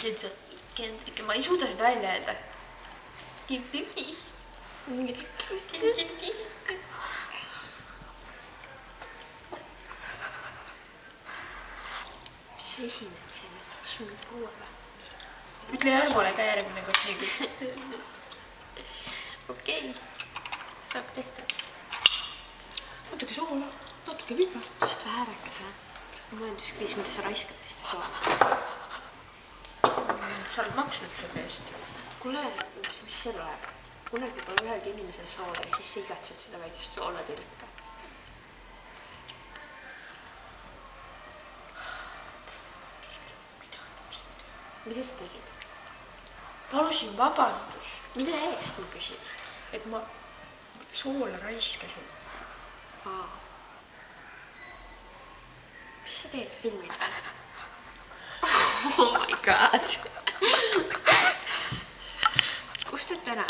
Ma ei suuda seda välja öelda. Mis esined siin? Sul puuega. Ütle Jarmole ka järgmine kord nii. Okei. Saab tehtud. Natuke soola, natuke pipa. Sa oled vähe rääkis või? Ma mõendus käis, mida sa raiskad teiste soola. Sa oled maksnud selle eest. Kuule, mis see loeb? Kunagi pole ühelgi inimesel soola ja siis sa igatsed seda väikest soolatilka. Mida sa tegid? Palusin vabandust. Mille eest ma küsin? Et ma soola raiskasin. Mis sa teed, filmid või? Oh my god. Kustut ära.